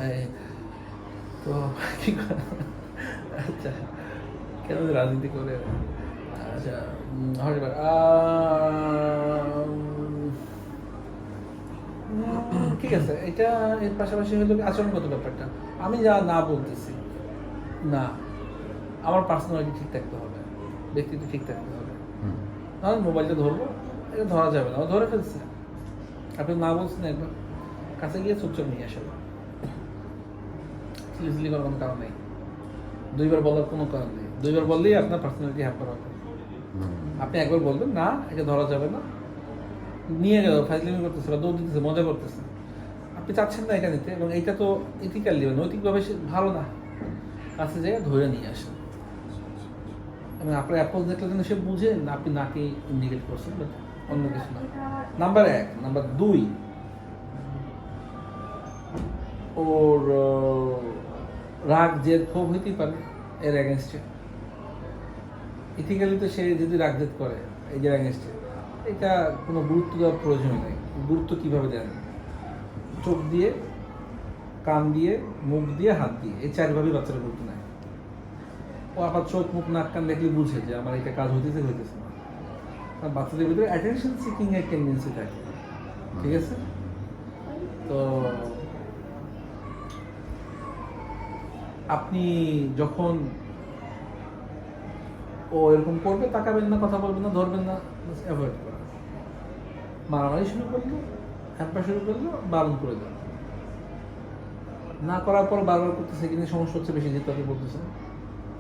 এই তো কি আচ্ছা কেন রাজনীতি করে আচ্ছা হতে পারে ঠিক আছে এটা এর পাশাপাশি হলো আচরণগত ব্যাপারটা আমি যা না বলতেছি না আমার পার্সোনালিটি ঠিক থাকতে হবে ব্যক্তিত্ব ঠিক থাকতে হবে নাহলে মোবাইলটা ধরবো এটা ধরা যাবে না ও ধরে ফেলছে আপনি না বলছেন একবার কাছে গিয়ে চুপচাপ নিয়ে আসেন সিলি করার কোনো কারণ নেই দুইবার বলার কোনো কারণ নেই দুইবার বললেই আপনার পার্সোনালিটি হ্যাম্পার হবে আপনি একবার বলবেন না এটা ধরা যাবে না নিয়ে গেল ফাইজলামি করতেছে বা দৌড় দিতেছে মজা করতেছে আপনি চাচ্ছেন না এটা নিতে এবং এইটা তো ইথিক্যালি নৈতিকভাবে ভালো না কাছে জায়গায় ধরে নিয়ে আসেন এবং আপনার অ্যাপ্রোচ দেখলে যেন সে বুঝে না আপনি নাকে ইন্ডিকেট করছেন বাট অন্য কিছু না নাম্বার 1 নাম্বার 2 ওর রাগ জেদ ক্ষোভ হইতেই পারে এর অ্যাগেনস্টে ইথিক্যালি তো সে যদি রাগ জেদ করে এই যে অ্যাগেনস্টে এটা কোনো গুরুত্ব দেওয়ার প্রয়োজন নেই গুরুত্ব কীভাবে দেন চোখ দিয়ে কান দিয়ে মুখ দিয়ে হাত দিয়ে এই 4ভাবেই বাচ্চারা গুরুত্ব নেয় ও আবার চোখ মুখ নাক কান দেখলে বুঝে যে আমার এটা কাজ হইতেছে না কারণ বাচ্চাদের ভিতরে অ্যাটেনশন সিকিং এর টেন্ডেন্সি থাকে ঠিক আছে তো আপনি যখন ও এরকম করবে তাকাবেন না কথা বলবেন না ধরবেন না অ্যাভয়েড করা মারামারি শুরু করলো হ্যাম্পা শুরু করলো বারণ করে দেন না করার পর বারবার করতেছে কিন্তু সমস্যা হচ্ছে বেশি যেহেতু আপনি বলতেছেন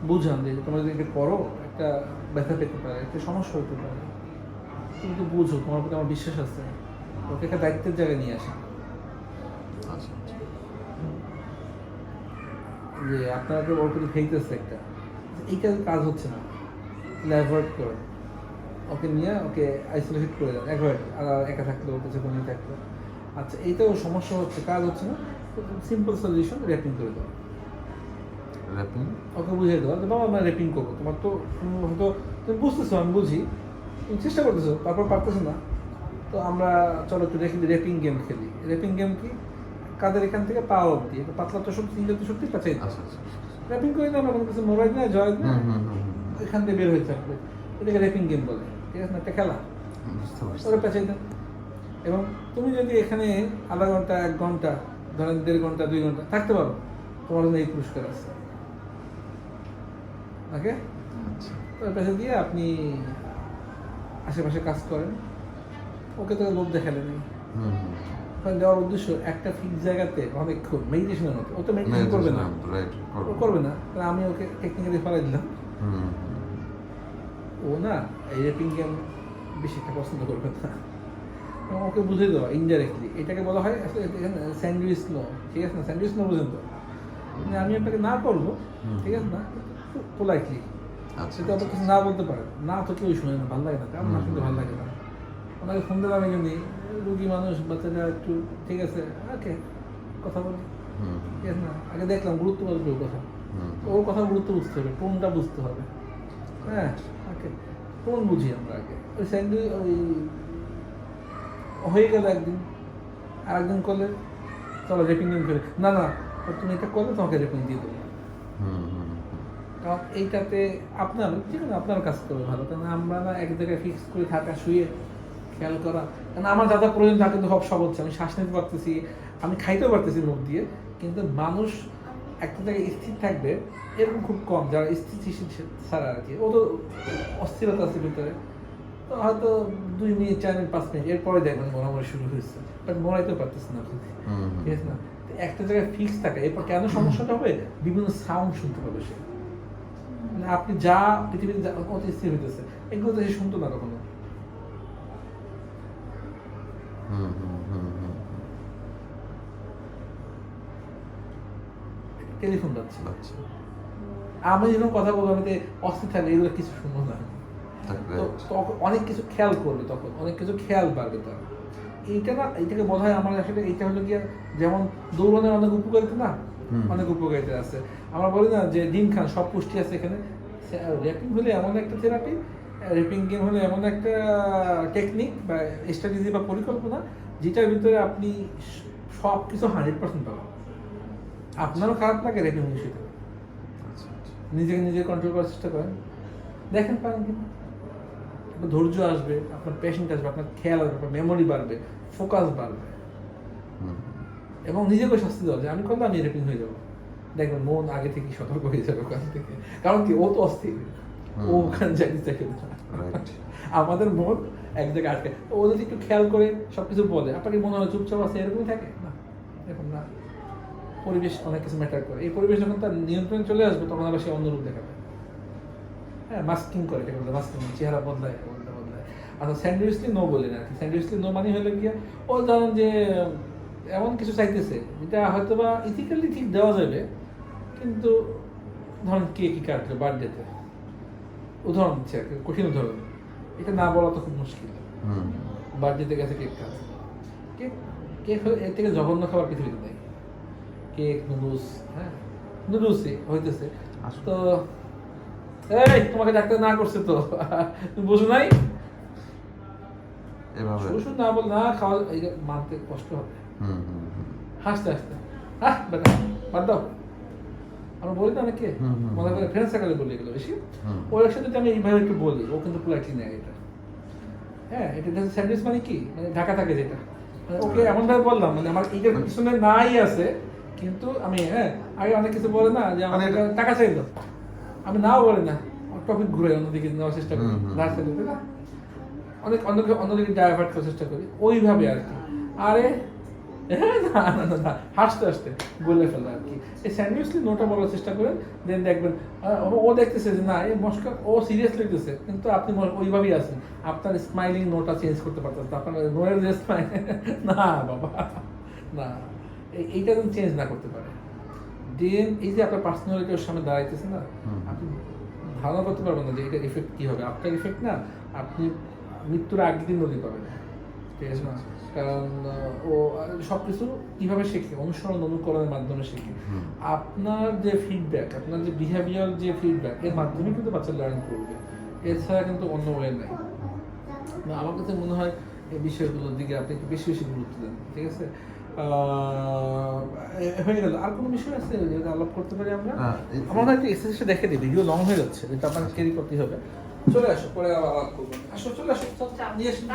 বুঝান যে তোমরা যদি এটা করো একটা ব্যথা পেতে পারে একটা সমস্যা হতে পারে তুমি তো বুঝো তোমার প্রতি আমার বিশ্বাস আছে ওকে একটা দায়িত্বের জায়গায় নিয়ে আসেন যে আপনাকে ওর প্রতি ফেলতেছে একটা এইটা কাজ হচ্ছে না অ্যাভয়েড করে ওকে নিয়ে ওকে আইসোলেট করে দেন অ্যাভয়েড আর একা থাকলো ওর কাছে কোনো থাকলো আচ্ছা এইটাও সমস্যা হচ্ছে কাজ হচ্ছে না সিম্পল সলিউশন র্যাপিং করে দেওয়া র্যাপিং ওকে বুঝিয়ে দেওয়া যে বাবা আমরা র্যাপিং করবো তোমার তো হয়তো তুমি বুঝতেছো আমি বুঝি তুমি চেষ্টা করতেছো তারপর পারতেছো না তো আমরা চলো একটু র্যাপিং গেম খেলি র্যাপিং গেম কি কাদের এখান থেকে পা অব্দি একটা পাতলা তো শক্তি ইঞ্জের তো শক্তি পাচাই র্যাপিং করে আমরা কোনো কিছু মোবাইল না জয় না এখান থেকে বের হয়ে থাকবে এটাকে র্যাপিং গেম বলে ঠিক আছে না একটা খেলা ওরা পেঁচাই দেন এবং তুমি যদি এখানে আধা ঘন্টা 1 ঘন্টা ধরেন 1.5 ঘন্টা 2 ঘন্টা থাকতে পারো তোমার জন্য এই পুরস্কার আছে ওকে ওর কাছে দিয়ে আপনি আশেপাশে কাজ করেন ওকে তো লোভ দেখালে নেই ওখানে দেওয়ার উদ্দেশ্য একটা ফিক্স জায়গাতে অনেকক্ষণ মেডিটেশনের মতো ও তো মেডিটেশন করবে না ও করবে না তাহলে আমি ওকে টেকনিক্যালি ফেলাই দিলাম ও না এই র্যাপিং গেম বেশি একটা পছন্দ করবে না ওকে বুঝে দেওয়া ইনডাইরেক্টলি এটাকে বলা হয় আসলে স্যান্ডউইচ ল ঠিক আছে না স্যান্ডউইচ ল বুঝেন তো মানে আমি আপনাকে না করবো ঠিক আছে না পোলাইটলি সেটা অত কিছু না বলতে পারে না তো কেউ শুনে না ভালো লাগে না কারণ না শুনতে ভালো লাগে না ওনাকে ফোন দিলাম এমনি রুগী মানুষ বাচ্চাটা একটু ঠিক আছে ওকে কথা বলি ঠিক আছে না আগে দেখলাম গুরুত্ব বলবে কথা ওর কথা গুরুত্ব বুঝতে হবে টোনটা বুঝতে হবে হ্যাঁ ওকে টোন বুঝি আমরা আগে ওই স্যান্ডউইচ ওই হয়ে গেল একদিন আর একদিন করলে চলো রেপিং গেম করে না না তুমি এটা করলে তোমাকে রেপিং দিয়ে দেবো কারণ এইটাতে আপনার ঠিক আছে আপনার কাজ করবে ভালো কারণ আমরা না এক জায়গায় ফিক্স করে থাকা শুয়ে খেয়াল করা কারণ আমার যাতা প্রয়োজন তা কিন্তু সব হচ্ছে আমি শ্বাস নিতে পারতেছি আমি খাইতেও পারতেছি মুখ দিয়ে কিন্তু মানুষ একটা জায়গায় স্থির থাকবে এরকম খুব কম যারা স্থিতিশীল ছাড়া আর কি ও তো অস্থিরতা আছে ভিতরে তো হয়তো 2 মিনিট 4 মিনিট 5 মিনিট এরপরে দেখবেন মরামরি শুরু হয়েছে বাট মরাইতে পারতেছে না ঠিক আছে না একটা জায়গায় ফিক্স থাকে এরপর কেন সমস্যাটা হবে বিভিন্ন সাউন্ড শুনতে পাবে সে মানে আপনি যা পৃথিবীতে কত স্থির হইতেছে এগুলো তো সে শুনতো না কখনো টেলিফোন যাচ্ছে আমি যখন কথা বলবো আমি অস্থির থাকলে এগুলো কিছু শুনবো না তো তখন অনেক কিছু খেয়াল করবে তখন অনেক কিছু খেয়াল পারবে তার এইটা না এইটাকে বলা হয় আমার আসলে এইটা হলো গিয়ে যেমন দৌড়ানোর অনেক উপকারিতা না অনেক উপকারিতা আছে আমরা বলি না যে ডিম খান সব পুষ্টি আছে এখানে র্যাপিং হলে এমন একটা থেরাপি র্যাপিং গেম হলে এমন একটা টেকনিক বা স্ট্র্যাটেজি বা পরিকল্পনা যেটার ভিতরে আপনি সব কিছু 100% পাবেন আপনারও খারাপ লাগে রেপিং বিষয়টা, আচ্ছা আচ্ছা নিজেকে নিজে কন্ট্রোল করার চেষ্টা করেন, দেখেন পারেন কিনা। আপনার ধৈর্য আসবে, আপনার পেশেন্ট আসবে, আপনার খেয়াল আসবে, আপনার মেমোরি বাড়বে, ফোকাস বাড়বে, হুম এবং নিজেকে শাস্তি দেওয়া যায় আমি করলে আমি রেপিং হয়ে যাবো। দেখবেন মন আগে থেকে সতর্ক হয়ে যাবে ওখান থেকে, কারণ কি ও তো অস্থির, ও ওখানে যাইতে চাইবে না। রাইট আমাদের মন এক জায়গায় আটকে, ও যদি একটু খেয়াল করে সবকিছু বলে, আপনার কি মনে হয় চুপচাপ আছে এরকমই থাকে না, এরকম না। পরিবেশ অনেক কিছু ম্যাটার করে, এই পরিবেশ যখন তার নিয়ন্ত্রণে চলে আসবে তখন আবার সে অন্যরূপ দেখাবে। হ্যাঁ, মাস্কিং করে, এটা বলে মাস্কিং, চেহারা বদলায় বদলায়। আচ্ছা, স্যান্ডউইচলি নো বলি না, স্যান্ডউইচলি নো মানে হলো গিয়ে ও ধরেন যে এমন কিছু চাইতেছে যেটা হয়তো বা ইথিক্যালি ঠিক দেওয়া যাবে, কিন্তু ধরেন কেকই কাটলো বার্থডেতে, উদাহরণ দিচ্ছে আর কি, কঠিন উদাহরণ, এটা না বলা তো খুব মুশকিল। হুম বার্থডেতে গেছে কেক কাটছে, কেক কেক হলো এর থেকে জঘন্য খাবার পৃথিবীতে নেই। কেক, নুডলস, হ্যাঁ নুডলসই হইতেছে। আসলে। তো এই তোমাকে ডাক্তার না করছে তো তুমি বুঝো নাই, এভাবে শুধু না বল না খাওয়া, এইটা মানতে কষ্ট হবে। হুম হুম হুম হাসতে হাসতে বেটা বাদ দাও, আমরা বলি না অনেকে, হুম, হুম, মনে করে ফ্রেন্ড সার্কেলে বলি এগুলো বেশি। হুম। ওর সাথে যদি আমি এইভাবে একটু বলি, ও কিন্তু পোলাইটলি নেয় এটা। হ্যাঁ, এটা স্যান্ডউইচ মানে কি, মানে ঢাকা থাকে যেটা, মানে ওকে এমন ভাবে বললাম, মানে আমার এইটার পিছনে নাই আছে, কিন্তু আমি আগে অনেক কিছু বলে না যে আমার মানে- টাকা চাই দাও, আমি নাও বলি না, টপিক ঘুরে অন্যদিকে নেওয়ার চেষ্টা করি, হুম, হুম। না চাইলে তাই না, অনেক অন্যদিকে ডাইভার্ট করার চেষ্টা করি ওইভাবে আর কি। আরে না না না না, হাসতে হাসতে বলে ফেলা আর কি। এই স্যান্ডউইচলি নোটা বলার চেষ্টা করেন, দেন দেখবেন ও দেখতেছে যে না এই মস্কা ও সিরিয়াস লাগতেছে, কিন্তু আপনি ওইভাবেই আছেন, আপনার স্মাইলিং নোটা চেঞ্জ করতে পারতেন, আপনার নোয়ের যে স্মাইল না বাবা না, এইটা যদি চেঞ্জ না করতে পারে, দেন এই যে আপনার পার্সোনালিটি ওর সামনে দাঁড়াইতেছে না, হুম। আপনি ধারণা করতে পারবেন না যে এটা এফেক্ট কী হবে, আপনার এফেক্ট না, আপনি মৃত্যুর আগের দিন নদী পাবেন, ঠিক আছে না, কারণ ও সব কিছু কীভাবে শেখে, অনুসরণ অনুকরণের মাধ্যমে শেখে। হুম। আপনার যে ফিডব্যাক, আপনার যে বিহেভিয়ার যে ফিডব্যাক, এর মাধ্যমে কিন্তু বাচ্চা লার্ন করবে, এছাড়া কিন্তু অন্য ওয়ে নাই। না, আমার কাছে মনে হয় এই বিষয়গুলোর দিকে আপনি একটু বেশি বেশি গুরুত্ব দেন, ঠিক আছে। হয়ে গেল, আর কোনো বিষয় আছে যেটা আলাপ করতে পারি আমরা? আমার মনে হয় একটু এক্সারসাইজটা দেখে দিই, ভিডিও লং হয়ে যাচ্ছে, যেটা আপনাকে ক্যারি করতে হবে। চলে আসো, পরে আবার আলাপ করবো, আসো চলে আসো, চল চা নিয়ে আসো।